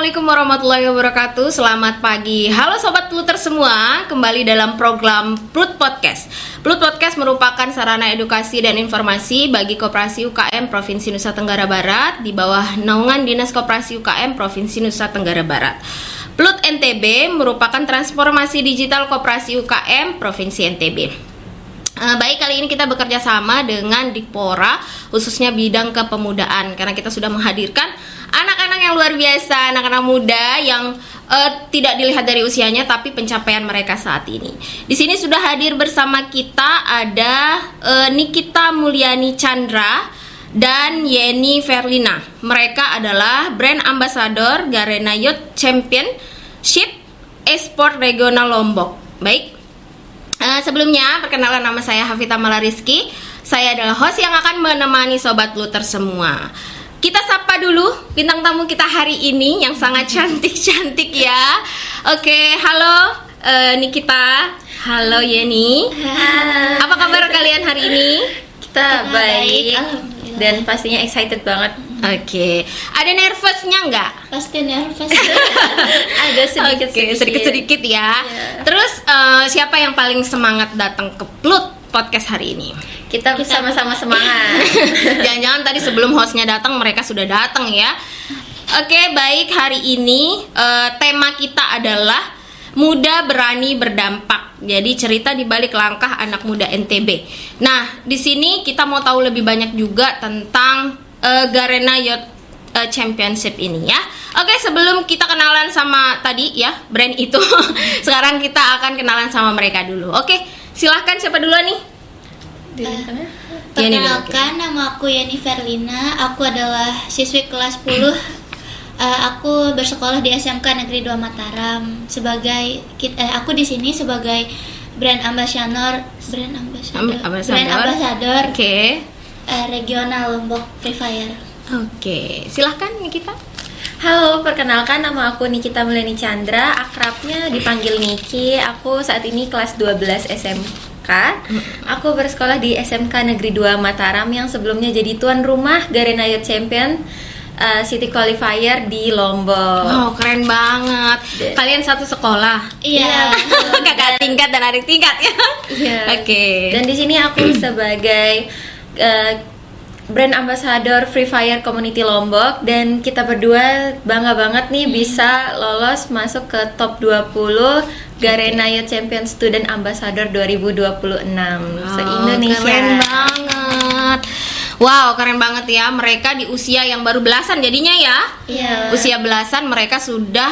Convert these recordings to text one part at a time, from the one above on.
Assalamualaikum warahmatullahi wabarakatuh. Selamat pagi. Halo Sobat Pluter semua. Kembali dalam program Plut Podcast. Plut Podcast merupakan sarana edukasi dan informasi bagi Koperasi UKM Provinsi Nusa Tenggara Barat di bawah naungan Dinas Koperasi UKM Provinsi Nusa Tenggara Barat. Plut NTB merupakan transformasi digital Koperasi UKM Provinsi NTB. Baik, kali ini kita bekerja sama dengan Dikpora, khususnya bidang kepemudaan, karena kita sudah menghadirkan anak-anak yang luar biasa, anak-anak muda yang tidak dilihat dari usianya, tapi pencapaian mereka saat ini. Di sini sudah hadir bersama kita ada Nikita Mulyani Chandra dan Yeni Verlina. Mereka adalah brand ambassador Garena Youth Championship Esport Regional Lombok. Baik. Sebelumnya, perkenalan, nama saya Hafita Malariski. Saya adalah host yang akan menemani Sobat Pluter semua. Kita sapa dulu bintang tamu kita hari ini yang sangat cantik-cantik ya. Oke, halo Nikita. Halo Yeni. Halo. Apa kabar kalian hari ini? Kita baik dan pastinya excited banget. Oke. Ada nervousnya nggak? Pasti nervous. Ada sedikit-sedikit ya. Terus siapa yang paling semangat datang ke Plut Podcast hari ini? Kita sama-sama semangat. Jangan-jangan tadi sebelum hostnya datang mereka sudah datang ya. Oke, baik, hari ini tema kita adalah muda berani berdampak. Jadi cerita di balik langkah anak muda NTB. Nah, di sini kita mau tahu lebih banyak juga tentang Garena Youth Championship ini ya. Oke, sebelum kita kenalan sama tadi ya brand itu, sekarang kita akan kenalan sama mereka dulu. Oke, silahkan, siapa duluan nih? Perkenalkan, nama aku Yeni Verlina. Aku adalah siswi kelas 10. Aku bersekolah di SMK Negeri 2 Mataram. Aku di sini sebagai brand ambassador. Oke. Regional Lombok Free Fire. Oke, silahkan Nikita. Halo, perkenalkan, nama aku Nikita Mulyani Chandra. Akrabnya dipanggil Niki. Aku saat ini kelas 12 SMK. Aku bersekolah di SMK Negeri 2 Mataram yang sebelumnya jadi tuan rumah Garena Youth Champion City Qualifier di Lombok. Oh, keren banget. Kalian satu sekolah? Iya. Kakak tingkat dan adik tingkat ya? Iya. Oke. Dan di sini aku sebagai brand ambassador Free Fire Community Lombok, dan kita berdua bangga banget nih bisa lolos masuk ke top 20 Garena Youth Champion Student Ambassador 2026 se-Indonesia. Keren banget. Wow, keren banget ya. Mereka di usia yang baru belasan jadinya ya. Iya. Usia belasan mereka sudah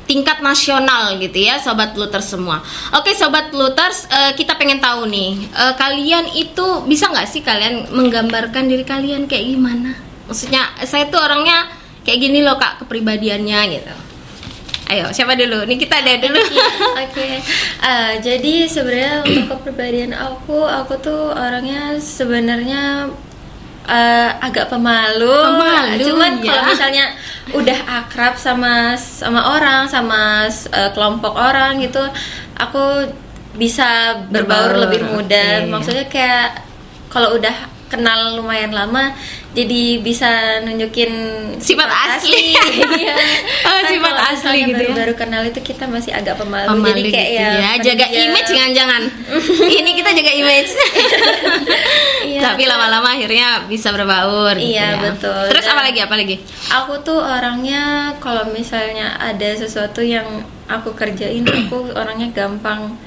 tingkat nasional gitu ya, Sobat Pluter semua. Oke, Sobat Pluters, kita pengen tahu nih, kalian itu bisa nggak sih kalian menggambarkan diri kalian kayak gimana? Maksudnya saya tuh orangnya kayak gini loh Kak, kepribadiannya gitu. Ayo, siapa dulu? Nih kita ada dulu. Oke. Jadi sebenarnya untuk kepribadian aku tuh orangnya sebenarnya agak pemalu. Cuman ya. kalau misalnya udah akrab sama orang, sama kelompok orang gitu, aku bisa berbaur lebih mudah. Okay. Maksudnya kayak kalau udah kenal lumayan lama, jadi bisa nunjukin sifat asli. Iya. Sifat asli gitu ya. Baru kenal itu kita masih agak pemalu jadi kayak gitu ya. Jaga image, jangan. Ini kita jaga image. Iya, tapi lama-lama akhirnya bisa berbaur gitu iya, ya. betul. Terus Dan apa lagi? Aku tuh orangnya kalau misalnya ada sesuatu yang aku kerjain, aku orangnya gampang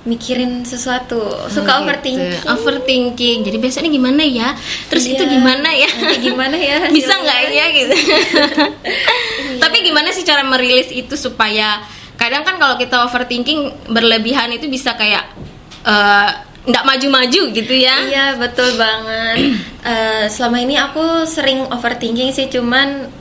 mikirin sesuatu, suka gitu. Overthinking. Jadi biasanya gimana ya? Terus Iya. itu gimana ya? Nanti gimana ya? Bisa nggak ya gitu? Tapi gimana sih cara merilis itu supaya kadang kan kalau kita overthinking berlebihan itu bisa kayak nggak maju-maju gitu ya? Iya, betul banget. Selama ini aku sering overthinking sih, cuman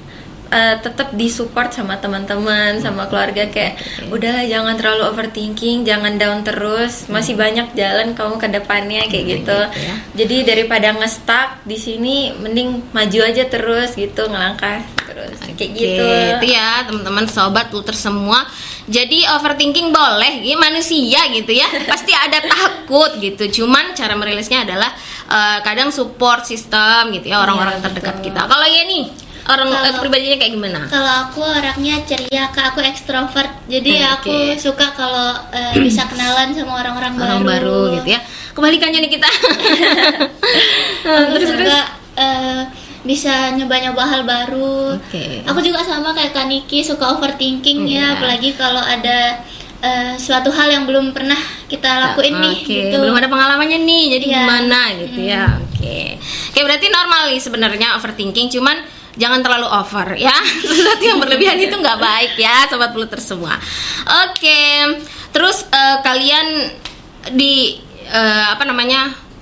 tetap disupport sama teman-teman, sama keluarga kayak udahlah jangan terlalu overthinking, jangan down terus, masih banyak jalan kamu ke depannya kayak gitu. Ya. Jadi daripada nge-stuck di sini mending maju aja terus gitu, ngelangkah terus kayak gitu. Itu ya teman-teman Sobat Pluter semua. Jadi overthinking boleh, ya, manusia gitu ya. Pasti ada takut gitu. Cuman cara merilisnya adalah kadang support system gitu ya, orang-orang terdekat kita. Kalau ya nih Pribadinya kayak gimana? Kalau aku orangnya ceria, Kak. Aku ekstrovert. Jadi aku suka kalau bisa kenalan sama orang baru gitu ya. Kebalikannya nih kita. Terus bisa nyoba-nyoba hal baru. Aku juga sama kayak Kak Niki, suka overthinking ya, apalagi kalau ada suatu hal yang belum pernah kita lakuin nih gitu. Belum ada pengalamannya nih, jadi gimana gitu ya. Oke, berarti normal nih sebenarnya overthinking, cuman jangan terlalu over ya. Sesuatu yang berlebihan itu nggak baik ya, sobat Pluter semua. Terus kalian di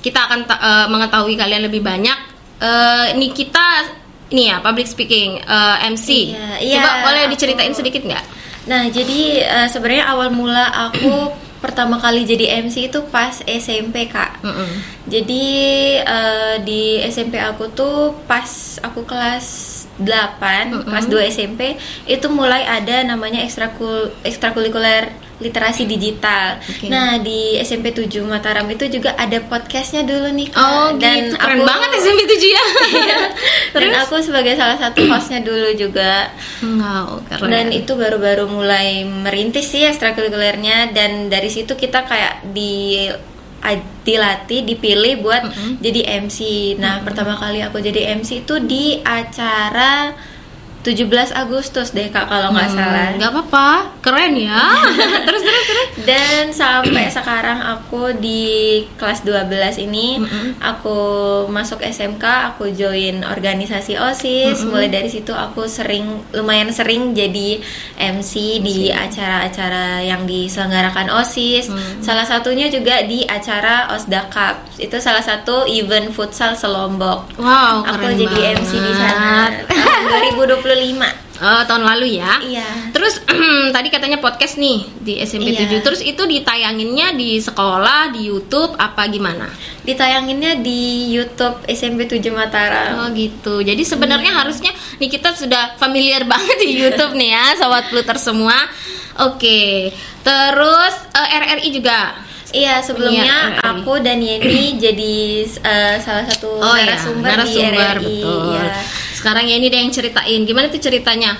kita akan mengetahui kalian lebih banyak. Ini kita public speaking, MC. Coba boleh diceritain sedikit nggak? Nah, jadi sebenarnya awal mula aku pertama kali jadi MC itu pas SMP, Kak. Jadi di SMP aku tuh pas aku kelas 8, kelas 2 SMP itu mulai ada namanya ekstrakurikuler literasi digital. Nah, di SMP 7 Mataram itu juga ada podcastnya dulu nih, Kak. Dan gitu. Keren banget SMP 7 ya. Dan aku sebagai salah satu hostnya dulu juga. Keren. Dan itu baru-baru mulai merintis sih ekstrakurikulernya, dan dari situ kita kayak dilatih, dipilih buat jadi MC. Nah, pertama kali aku jadi MC itu di acara 17 Agustus deh, Kak, kalau nggak salah. Nggak apa-apa, keren ya. terus. Dan sampai sekarang aku di kelas 12 ini, aku masuk SMK, aku join organisasi OSIS. Mulai dari situ aku lumayan sering jadi MC di acara-acara yang diselenggarakan OSIS. Salah satunya juga di acara Osda Cup. Itu salah satu event futsal selombok. Wow, aku keren jadi banget. MC di sana tahun 2025. Tahun lalu ya. Iya. Terus tadi katanya podcast nih di SMP 7. Terus itu ditayanginnya di sekolah, di YouTube apa gimana? Ditayanginnya di YouTube SMP 7 Mataram. Oh gitu. Jadi sebenarnya harusnya nih kita sudah familiar banget di YouTube nih ya, sobat Pluter semua. Oke. Terus RRI juga. Iya, sebelumnya aku dan Yeni jadi salah satu narasumber di RRI. Betul. Ya. Sekarang Yeni deh yang ceritain. Gimana tuh ceritanya?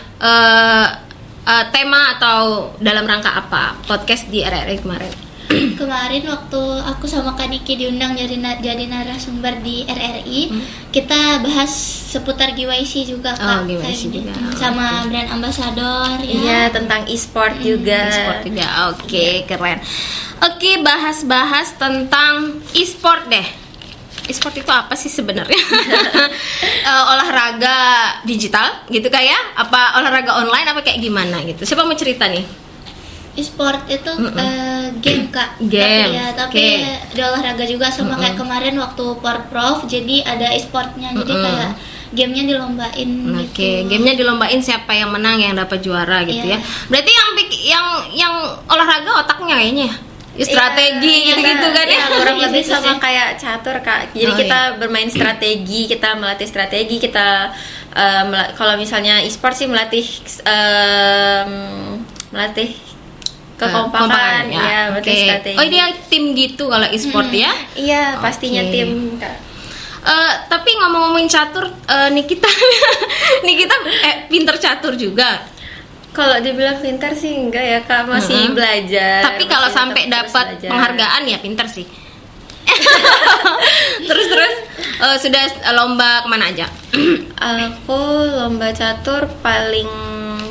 Tema atau dalam rangka apa podcast di RRI kemarin? Kemarin waktu aku sama Kak Niki diundang jadi narasumber di RRI, kita bahas seputar GYC juga, Kak. GYC juga. Sama brand ambassador ya. Iya, tentang e-sport juga. E-sport juga. Oke, keren. Oke, bahas tentang e-sport deh. E-sport itu apa sih sebenarnya? Olahraga digital gitu kayak? Apa olahraga online apa kayak gimana gitu? Siapa mau cerita nih? E-sport itu game, Kak. Game. Tapi di olahraga juga sama kayak kemarin waktu Porprov, jadi ada e-sportnya. Jadi kayak gamenya dilombain. Gitu. Gamenya dilombain, siapa yang menang yang dapat juara gitu ya. Berarti yang olahraga otaknya kayaknya. Strategi gitu kan ya. Kurang lebih sama kayak catur, Kak. Jadi kita bermain strategi, kita melatih strategi, kita kalau misalnya e-sport sih melatih kekompakan ya, melatih strategi. Ini yang tim gitu kalau e-sport ya? Iya, pastinya tim, Kak. Tapi ngomong-ngomongin catur, Nikita pinter catur juga. Kalau dibilang pintar sih enggak ya, Kak, masih belajar. Tapi kalau sampai dapat penghargaan ya pintar sih. terus sudah lomba kemana aja? Aku lomba catur paling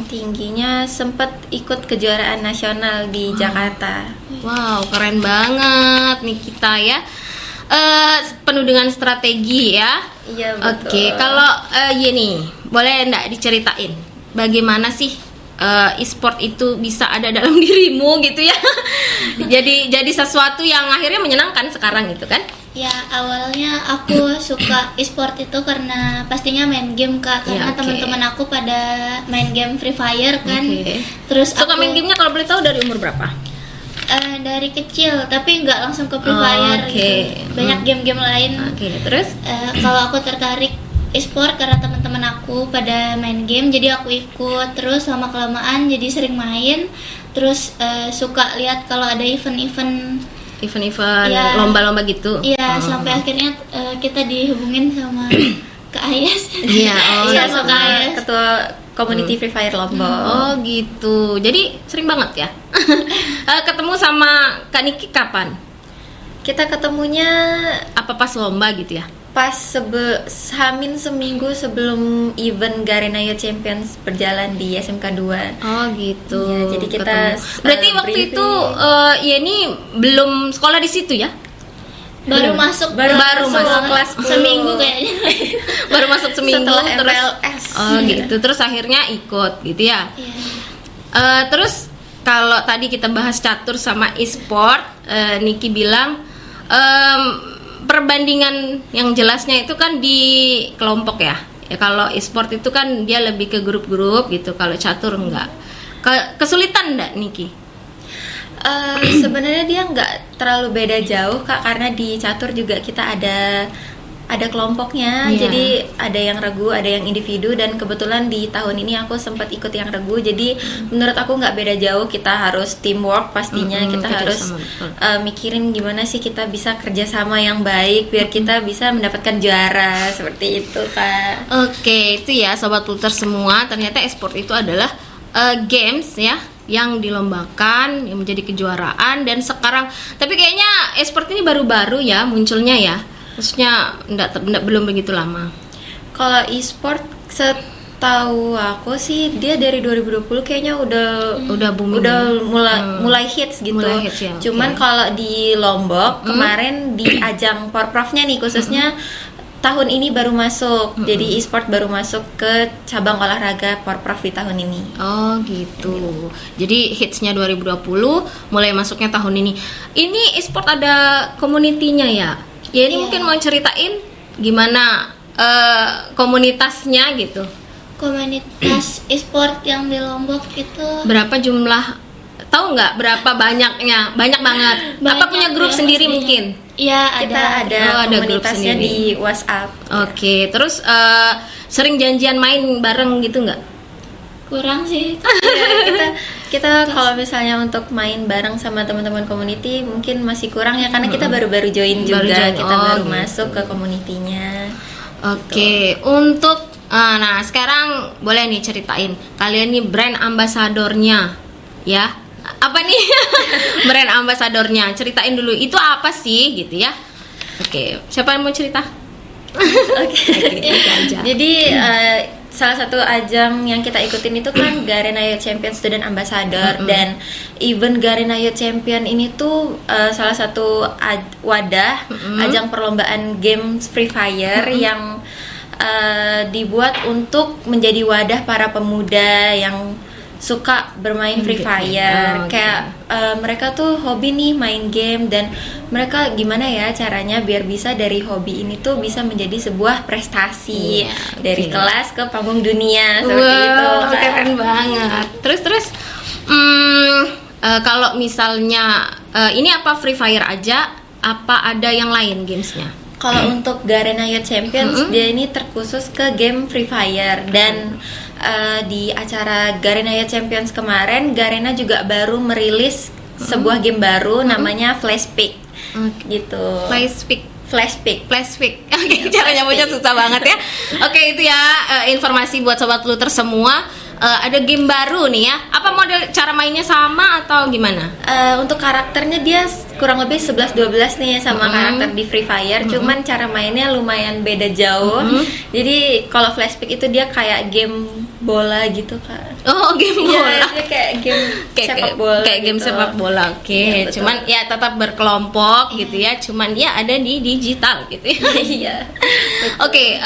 tingginya sempat ikut kejuaraan nasional di Jakarta. Wow, keren banget nih kita ya. Penuh dengan strategi ya. Iya, betul. Oke, kalau Yeni, boleh enggak diceritain bagaimana sih e-sport itu bisa ada dalam dirimu gitu ya? jadi sesuatu yang akhirnya menyenangkan sekarang gitu kan? Ya, awalnya aku suka e-sport itu karena pastinya main game, Kak. Karena teman-teman aku pada main game Free Fire kan. Terus suka main gamenya kalau boleh tahu dari umur berapa? Dari kecil, tapi nggak langsung ke Free Fire gitu. Banyak game-game lain. Terus? Kalau aku tertarik e-sport karena teman-teman aku pada main game, jadi aku ikut. Terus lama kelamaan jadi sering main. Terus suka lihat kalau ada event-event lomba-lomba gitu. Iya, sampai akhirnya kita dihubungin sama ke Ayas. Iya, Iya, sama sama Ayas. ketua community Free Fire Lombok. Oh gitu. Jadi sering banget ya. Ketemu sama Kak Niki kapan? Kita ketemunya Apa pas lomba gitu ya? pas Hamin seminggu sebelum event Garena Youth Champions berjalan di SMK 2. Oh gitu. Iya, jadi kita Berarti waktu briefing. itu Yeni belum sekolah di situ ya? Baru Belum. masuk Baru masuk kelas 10. seminggu kayaknya. Baru masuk seminggu Setelah terus. MPLS. Oh gitu. Terus akhirnya ikut gitu ya. Iya. Terus kalau tadi kita bahas catur sama e-sport, Niki bilang perbandingan yang jelasnya itu kan di kelompok ya. Ya kalau e-sport itu kan dia lebih ke grup-grup gitu. Kalau catur enggak. Kesulitan enggak Niki? Sebenarnya dia nggak terlalu beda jauh Kak, karena di catur juga kita ada kelompoknya. Iya. Jadi ada yang regu, ada yang individu, dan kebetulan di tahun ini aku sempat ikut yang regu. Jadi menurut aku nggak beda jauh. Kita harus teamwork pastinya. Kita harus kerjasama, betul. mikirin gimana sih kita bisa kerjasama yang baik biar kita bisa mendapatkan juara seperti itu Kak. Oke, itu ya sobat Pluter semua. Ternyata e-sport itu adalah games ya yang dilombakan, yang menjadi kejuaraan. Dan sekarang, tapi kayaknya e-sport ini baru-baru ya munculnya ya. Maksudnya belum begitu lama. Kalau e-sport setahu aku sih dia dari 2020 kayaknya udah booming. udah mulai hits gitu. Mulai hits ya, oke. Cuman kalau di Lombok kemarin di ajang Porprofnya nih khususnya tahun ini baru masuk. Jadi e-sport baru masuk ke cabang olahraga Porprov di tahun ini. Oh gitu. Jadi hitsnya 2020, mulai masuknya tahun ini. Ini e-sport ada komunitinya ya. Ya ini Iya. mungkin mau ceritain gimana komunitasnya gitu. Komunitas e-sport yang di Lombok itu Berapa jumlah? Tahu nggak berapa banyaknya? Banyak banget. Apa Banyak punya grup ya, sendiri pastinya. mungkin? Iya, Kita ada Oh, ada grup komunitasnya sendiri. di WhatsApp. Oke, terus sering janjian main bareng gitu nggak? kurang sih. Iya, kita kalau misalnya untuk main bareng sama teman-teman community mungkin masih kurang ya, karena kita baru-baru join Baru juga. join. Kita Oh, baru gitu. masuk ke komunitinya. Oke, untuk nah sekarang boleh nih ceritain kalian nih brand ambasadornya ya. Apa nih brand ambasadornya? Ceritain dulu itu apa sih gitu ya. Oke, siapa yang mau cerita? Oke, aja. Jadi salah satu ajang yang kita ikutin itu kan Garena Youth Champion Student Ambassador, dan event Garena Youth Champion ini tuh salah satu wadah ajang perlombaan games Free Fire yang dibuat untuk menjadi wadah para pemuda yang suka bermain Free Fire. Oh, Kayak mereka tuh hobi nih main game, dan mereka gimana ya caranya biar bisa dari hobi ini tuh bisa menjadi sebuah prestasi Iya, dari oke. kelas ke panggung dunia seperti itu. Wow, keren banget. Terus kalau misalnya ini apa Free Fire aja? Apa ada yang lain gamesnya? Kalau untuk Garena Youth Champions dia ini terkhusus ke game Free Fire, dan di acara Garena Youth Champions kemarin Garena juga baru merilis sebuah game baru namanya Flashpick. Gitu. Flashpick. Oke, cara nyebutnya susah banget ya. Oke, itu ya informasi buat sobat Pluter semua. Ada game baru nih ya. Apa model cara mainnya sama atau gimana? Untuk karakternya dia kurang lebih 11-12 nih sama karakter di Free Fire, cuman cara mainnya lumayan beda jauh. Jadi kalau Flashpick itu dia kayak game bola gitu Kak. Oh, game bola. Iya, dia kayak game sepak bola. Kayak game gitu. sepak bola. Oke, Iya, betul. cuman ya tetap berkelompok gitu ya. Cuman dia ada di digital gitu ya. Iya. Oke,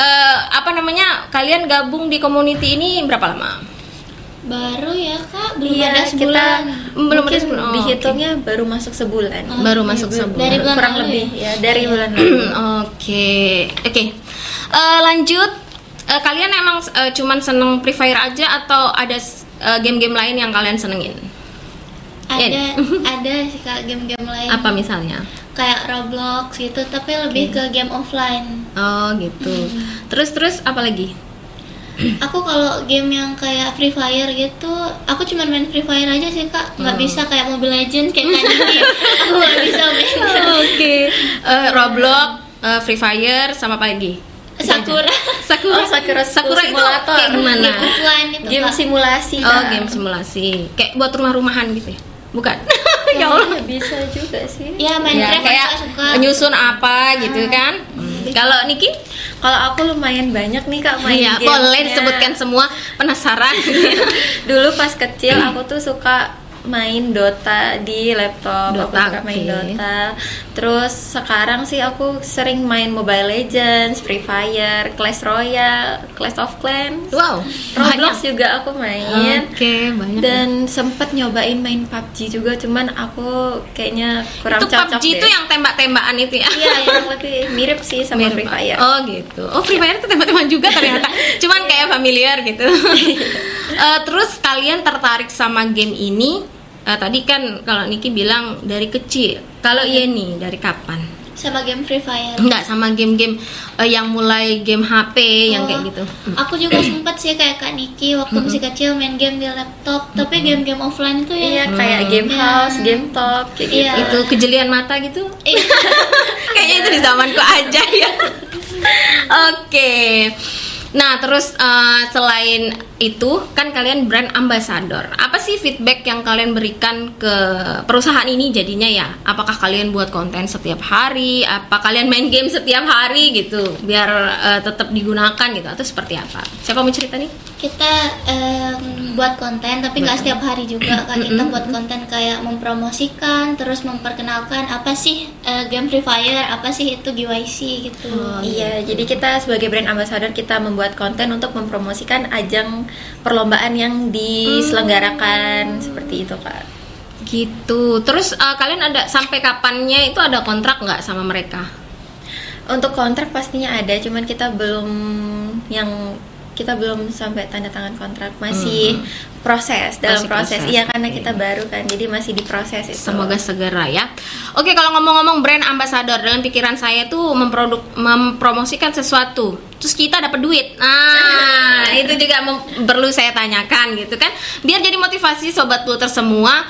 apa namanya? Kalian gabung di community ini berapa lama? Baru ya Kak, belum Iya, ada sebulan. Belum ada mungkin sebulan. Oh, dihitungnya baru masuk sebulan. Baru masuk sebulan. Dari bulan Kurang lalu lebih ya? ya, dari bulan lalu. Oke. Lanjut. Kalian emang cuman seneng Free Fire aja atau ada game-game lain yang kalian senengin? Ada sih Kak game-game lain. Apa misalnya? Kayak Roblox gitu, tapi lebih ke game offline. Oh gitu. Terus apa lagi? Aku kalau game yang kayak Free Fire gitu, aku cuma main Free Fire aja sih Kak. Nggak bisa kayak Mobile Legends kayak tadi. Aku nggak bisa main. Oke. Roblox, Free Fire, sama apa lagi? Sakura. Sakura itu simulator. kayak gimana? Game offline itu, Game Kak. simulasi. Oh, Kak. game simulasi. Kayak buat rumah-rumahan gitu ya? Bukan? Ya Allah. Bisa juga sih. Ya, Ya, Minecraft kayak aku suka. nyusun apa gitu kan? Kalau Niki? Kalau aku lumayan banyak nih Kak main Iya, gamesnya. boleh disebutkan semua, penasaran. Dulu pas kecil aku tuh suka main Dota di laptop. Aku Dota, suka main oke. Dota. Terus sekarang sih aku sering main Mobile Legends, Free Fire, Clash Royale, Clash of Clans. Wow, Roblox juga aku main. Oke, banyak. Dan sempet nyobain main PUBG juga, cuman aku kayaknya kurang itu cocok PUBG deh. itu yang tembak-tembakan itu ya? Iya, yang lebih mirip sih sama Free Fire. Oh gitu. Oh, Free Fire itu tembak-tembakan juga ternyata. Cuman kayak familiar gitu. Terus kalian tertarik sama game ini? Tadi kan kalau Niki bilang dari kecil. Kalau Yeni dari kapan? Sama game Free Fire. Enggak, sama game-game yang mulai game HP yang kayak gitu. Aku juga sempet sih kayak Kak Niki waktu masih kecil main game di laptop, tapi game-game offline itu Iya, ya. kayak game Iya. house, game top, kayak Iya. gitu. Itu kejelian mata gitu. Iya. Kayaknya itu di zamanku aja ya. Oke. Nah, terus selain itu kan kalian brand ambassador. Apa sih feedback yang kalian berikan ke perusahaan ini jadinya ya? Apakah kalian buat konten setiap hari? Apa kalian main game setiap hari gitu biar tetap digunakan gitu atau seperti apa? Siapa mau cerita nih? Kita buat konten tapi nggak setiap hari juga Kak. Kita buat konten kayak mempromosikan, terus memperkenalkan apa sih game Free Fire, apa sih itu GYC gitu. Iya, jadi kita sebagai brand ambassador kita membuat konten untuk mempromosikan ajang perlombaan yang diselenggarakan seperti itu Kak. Gitu. Terus kalian ada sampai kapannya itu ada kontrak nggak sama mereka? Untuk kontrak pastinya ada, cuman kita belum sampai tanda tangan kontrak, masih proses dalam Masih proses. proses, Iya, karena oke. kita baru kan, jadi masih diproses itu. Semoga segera ya. Oke, kalau ngomong-ngomong brand ambassador, dalam pikiran saya tuh mempromosikan sesuatu, terus kita dapat duit. Nah, itu juga perlu saya tanyakan gitu kan, biar jadi motivasi sobat Pluter semua.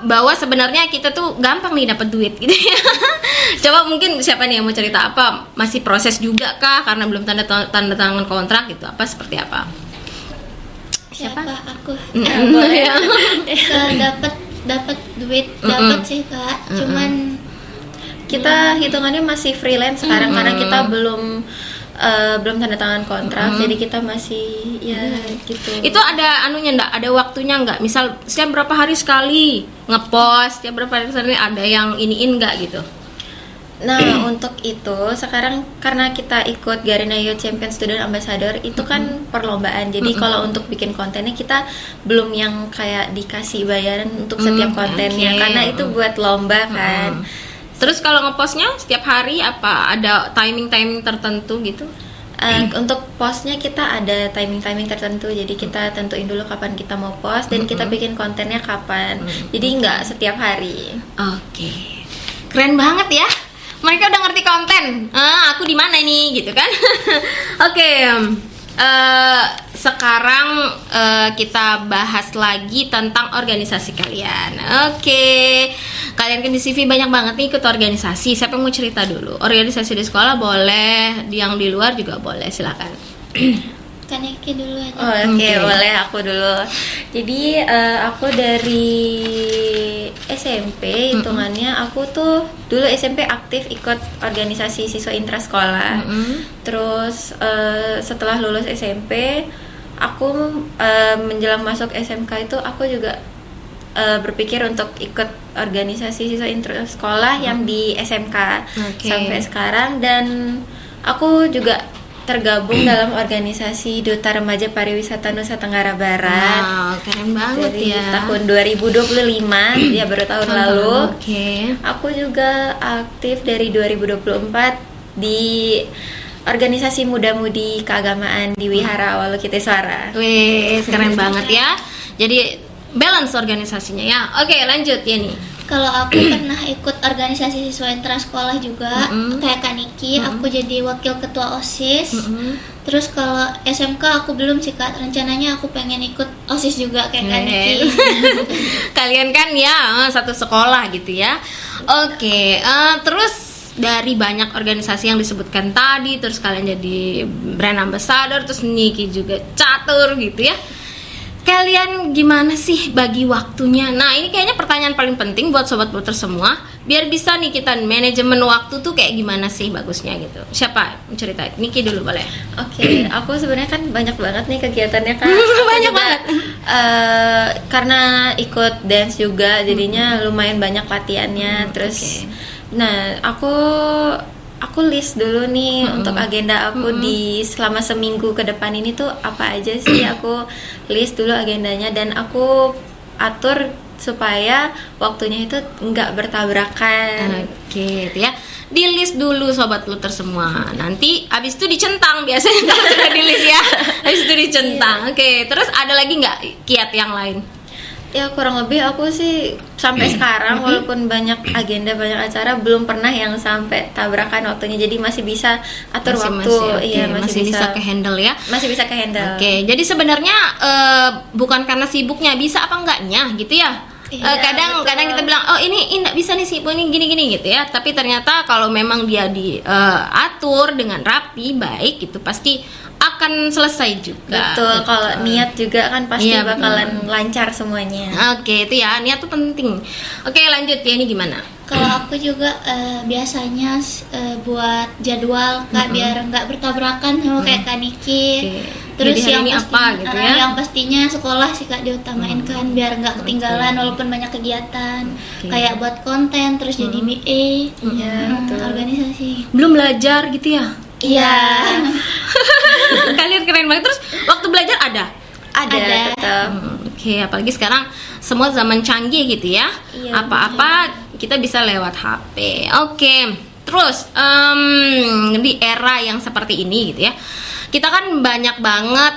Bahwa sebenarnya kita tuh gampang nih dapat duit gitu ya. Coba mungkin siapa nih yang mau cerita, apa masih proses juga kah karena belum tanda tangan kontrak gitu, apa seperti apa? Siapa? Aku. Boleh. Dapat duit, dapat sih Kak. Cuman Kita hitungannya masih freelance sekarang karena kita belum tanda tangan kontrak, jadi kita masih ya gitu. Itu ada anunya ndak? Ada waktunya nggak? Misal setiap berapa hari sekali ngepost, setiap berapa hari sekali ada yang iniin nggak gitu? Nah, untuk itu sekarang karena kita ikut Garena Youth Champion Student Ambassador itu kan perlombaan. Jadi kalau untuk bikin kontennya kita belum yang kayak dikasih bayaran untuk setiap kontennya oke. karena itu buat lomba kan. Terus kalau ngepostnya setiap hari apa ada timing tertentu gitu? Untuk postnya kita ada timing tertentu, jadi kita tentuin dulu kapan kita mau post dan kita bikin kontennya kapan. Jadi nggak setiap hari. Oke, keren banget ya. Mereka udah ngerti konten. Aku di mana nih gitu kan? Oke. Sekarang kita bahas lagi tentang organisasi kalian. Oke. Kalian kan di CV banyak banget nih ikut organisasi. Siapa yang mau cerita dulu? Organisasi di sekolah boleh, yang di luar juga boleh. Silakan. Kak Niki dulu aja. Oh, oke, boleh aku dulu. Jadi aku dari SMP hitungannya aku tuh dulu SMP aktif ikut organisasi siswa intrasekolah. Terus setelah lulus SMP aku menjelang masuk SMK itu aku juga berpikir untuk ikut organisasi siswa intrasekolah yang di SMK Oke. sampai sekarang, dan aku juga tergabung dalam organisasi Duta Remaja Pariwisata Nusa Tenggara Barat. Wow, keren banget Dari ya. tahun 2025 ya baru tahun lalu. Oke. Aku juga aktif dari 2024 di organisasi muda-mudi keagamaan di Wihara Walukiteswara. Wih, keren banget ya. Jadi balance organisasinya ya. Oke, lanjut ya nih. Kalau aku pernah ikut organisasi siswa intrasekolah juga, kayak Kak Niki, aku jadi wakil ketua OSIS. Terus kalau SMK aku belum sih Kak, rencananya aku pengen ikut OSIS juga kayak Kak Niki. Kalian kan ya satu sekolah gitu ya. Oke, terus dari banyak organisasi yang disebutkan tadi, terus kalian jadi brand ambassador, terus Niki juga catur gitu ya. Kalian gimana sih bagi waktunya? Nah, ini kayaknya pertanyaan paling penting buat sobat Bluter semua, biar bisa nih kita manajemen waktu tuh kayak gimana sih bagusnya gitu. Siapa cerita? Niki dulu boleh. Oke, aku sebenarnya kan banyak banget nih kegiatannya kan. Banyak banget. Karena ikut dance juga, jadinya lumayan banyak latihannya. Terus, nah aku list dulu nih untuk agenda aku di selama seminggu ke depan ini tuh apa aja sih. Aku list dulu agendanya dan aku atur supaya waktunya itu nggak bertabrakan. Oke, itu ya. Di list dulu sobat Bluter semua. Nanti abis itu dicentang biasanya kalau sudah di list ya. Abis itu dicentang. Oke, terus ada lagi nggak kiat yang lain? Ya kurang lebih aku sih sampai sekarang walaupun banyak agenda, banyak acara, belum pernah yang sampai tabrakan waktunya. Jadi masih bisa atur waktu. Iya, masih bisa ke handle ya. Masih bisa ke handle. Oke, jadi sebenarnya bukan karena sibuknya, bisa apa enggaknya gitu ya. Kadang kita bilang oh ini nggak bisa nih sibuk ini gini gitu ya. Tapi ternyata kalau memang dia diatur dengan rapi, baik gitu pasti akan selesai juga. Betul, gitu. kalau niat juga kan pasti Iya, bakalan lancar semuanya. Oke, itu ya, niat tuh penting. Oke, lanjut ya, ini gimana? Kalau aku juga biasanya buat jadwal Kak, biar nggak bertabrakan sama kayak Kak Niki. Terus Jadi hari yang ini pasti, apa gitu ya? yang pastinya sekolah sih Kak diutamain kan, biar nggak ketinggalan walaupun banyak kegiatan. Kayak buat konten, terus jadi BA, betul. organisasi. Belum belajar gitu ya? Iya. Kalian keren banget. Terus waktu belajar ada? Ada. Tetap. Oke, apalagi sekarang semua zaman canggih gitu ya. Iya, Apa-apa kita bisa lewat HP. Oke. Terus di era yang seperti ini gitu ya, kita kan banyak banget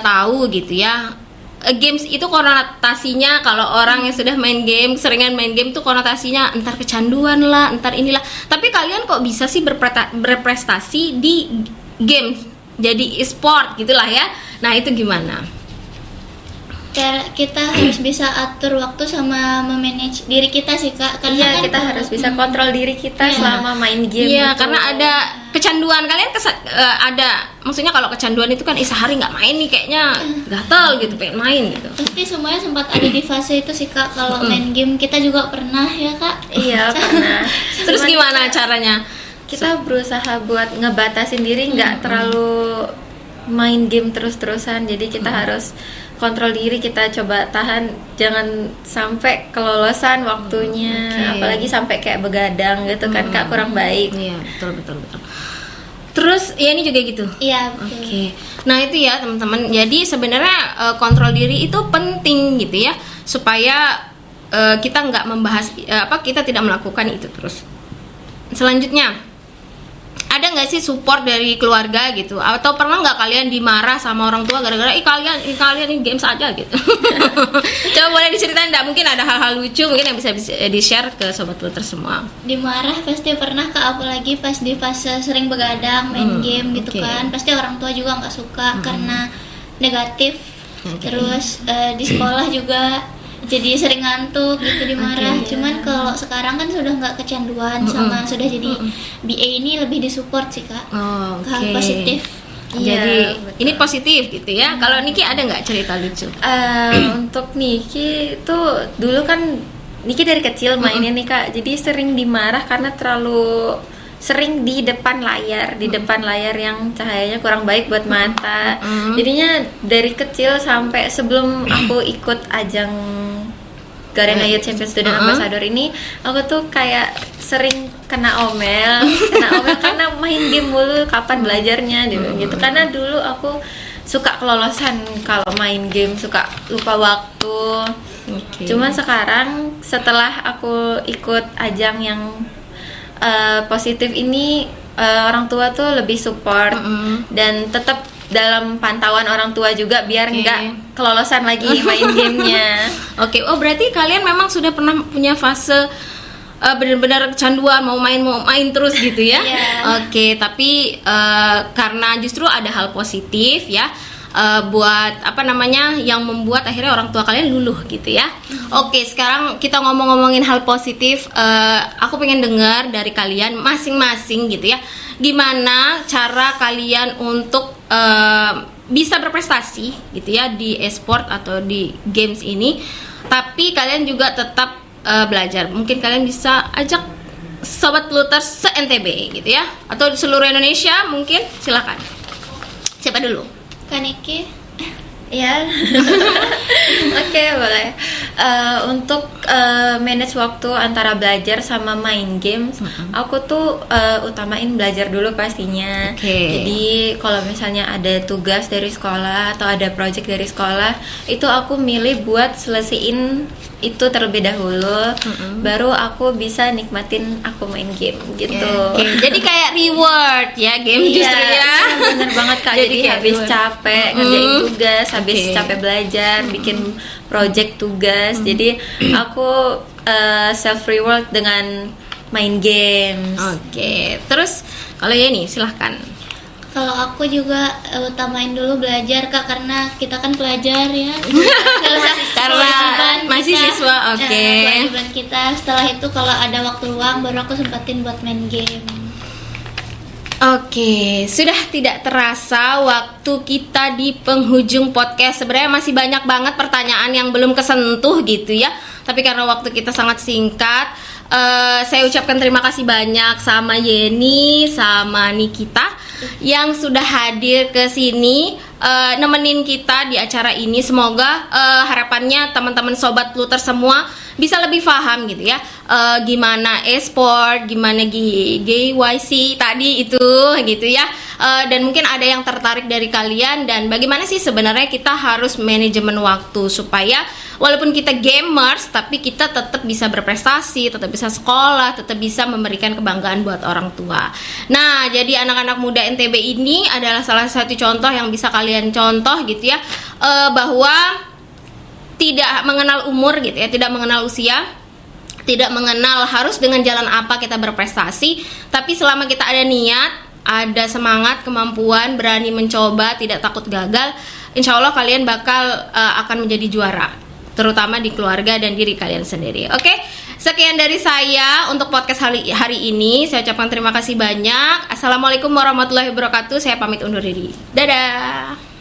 tahu gitu ya. Games itu konotasinya, kalau orang yang sudah main game, seringan main game tuh konotasinya entar kecanduan lah, entar inilah. Tapi kalian kok bisa sih berprestasi di game, jadi e-sport gitulah ya. Nah, itu gimana? Kita harus bisa atur waktu sama memanage diri kita sih Kak. Karena Iya, kan kita harus bisa kontrol diri kita selama main game. Iya, gitu. karena ada kecanduan. Kalian ada, maksudnya kalau kecanduan itu kan sehari nggak main nih kayaknya gatel gitu, pengen main gitu. pasti semuanya sempat ada di fase itu sih Kak. Kalau main game kita juga pernah ya Kak. Iya, pernah. Terus Cuman gimana caranya? kita berusaha buat ngebatasin diri, nggak terlalu main game terus-terusan. Jadi kita harus kontrol diri, kita coba tahan, jangan sampai kelolosan waktunya. Apalagi sampai kayak begadang gitu kan Kak, kurang baik. Iya, betul. Terus ya ini juga gitu. Iya betul. Oke. Nah, itu ya teman-teman. Jadi sebenarnya kontrol diri itu penting gitu ya, supaya kita nggak membahas kita tidak melakukan itu terus. Selanjutnya, ada nggak sih support dari keluarga gitu? Atau pernah nggak kalian dimarah sama orang tua gara-gara kalian ini games aja gitu? Coba boleh diceritain nggak? Mungkin ada hal-hal lucu mungkin yang bisa di-share ke sobat Bluter semua. Dimarah pasti pernah Kak, apalagi pas di fase sering begadang main game gitu kan. Pasti orang tua juga nggak suka karena negatif. Terus di sekolah juga jadi sering ngantuk gitu, dimarah. Cuman kalau sekarang kan sudah nggak kecanduan sama sudah jadi BA ini lebih disupport sih Kak. Oh, ke hal positif. Jadi Iya, ini positif gitu ya. Kalau Niki ada nggak cerita lucu? Untuk Niki tuh dulu kan Niki dari kecil mainnya nih Kak, jadi sering dimarah karena terlalu sering di depan layar yang cahayanya kurang baik buat mata. Jadinya dari kecil sampai sebelum aku ikut ajang Garena Youth Champion Student Ambassador ini, aku tuh kayak sering kena omel karena main game mulu, kapan belajarnya gitu. Karena dulu aku suka kelolosan kalau main game, suka lupa waktu. Cuman sekarang setelah aku ikut ajang yang positif ini, orang tua tuh lebih support dan tetap dalam pantauan orang tua juga biar nggak kelolosan lagi main gamenya. Oh berarti kalian memang sudah pernah punya fase benar-benar kecanduan mau main terus gitu ya? Oke, tapi karena justru ada hal positif ya, buat yang membuat akhirnya orang tua kalian luluh gitu ya. Oke, sekarang kita ngomongin hal positif. Aku pengen dengar dari kalian masing-masing gitu ya, gimana cara kalian untuk bisa berprestasi gitu ya di e-sport atau di games ini, tapi kalian juga tetap belajar. Mungkin kalian bisa ajak sobat Pluters se-NTB gitu ya, atau di seluruh Indonesia mungkin. Silakan. Siapa dulu? Kaniki. Ya. Oke, boleh. Untuk manage waktu antara belajar sama main games, aku tuh utamain belajar dulu pastinya. Jadi kalau misalnya ada tugas dari sekolah atau ada project dari sekolah, itu aku milih buat selesaiin itu terlebih dahulu, baru aku bisa nikmatin aku main game gitu. Jadi kayak reward ya game justru ya. Bener banget Kak. Jadi habis capek ngerjain tugas, habis capek belajar, bikin project tugas. Jadi aku self reward dengan main games. Terus kalau Yeni silahkan. Kalau aku juga utamain dulu belajar Kak, karena kita kan pelajar ya. Karena masih siswa. Kewajiban kita. Setelah itu kalau ada waktu luang baru aku sempatin buat main game. Sudah tidak terasa waktu kita di penghujung podcast. Sebenarnya masih banyak banget pertanyaan yang belum kesentuh gitu ya. Tapi karena waktu kita sangat singkat, saya ucapkan terima kasih banyak sama Yeni, sama Nikita yang sudah hadir ke sini nemenin kita di acara ini. Semoga harapannya teman-teman sobat Pluters semua bisa lebih paham gitu ya, gimana e-sport, gimana GYC tadi itu gitu ya, dan mungkin ada yang tertarik dari kalian, dan bagaimana sih sebenarnya kita harus manajemen waktu supaya walaupun kita gamers tapi kita tetap bisa berprestasi, tetap bisa sekolah, tetap bisa memberikan kebanggaan buat orang tua. Nah, jadi anak-anak muda NTB ini adalah salah satu contoh yang bisa kalian contoh gitu ya, bahwa tidak mengenal umur gitu ya, tidak mengenal usia, tidak mengenal harus dengan jalan apa kita berprestasi, tapi selama kita ada niat, ada semangat, kemampuan, berani mencoba, tidak takut gagal, insya Allah kalian bakal akan menjadi juara, terutama di keluarga dan diri kalian sendiri. Sekian dari saya untuk podcast hari ini. Saya ucapkan terima kasih banyak. Assalamualaikum warahmatullahi wabarakatuh. Saya pamit undur diri. Dadah.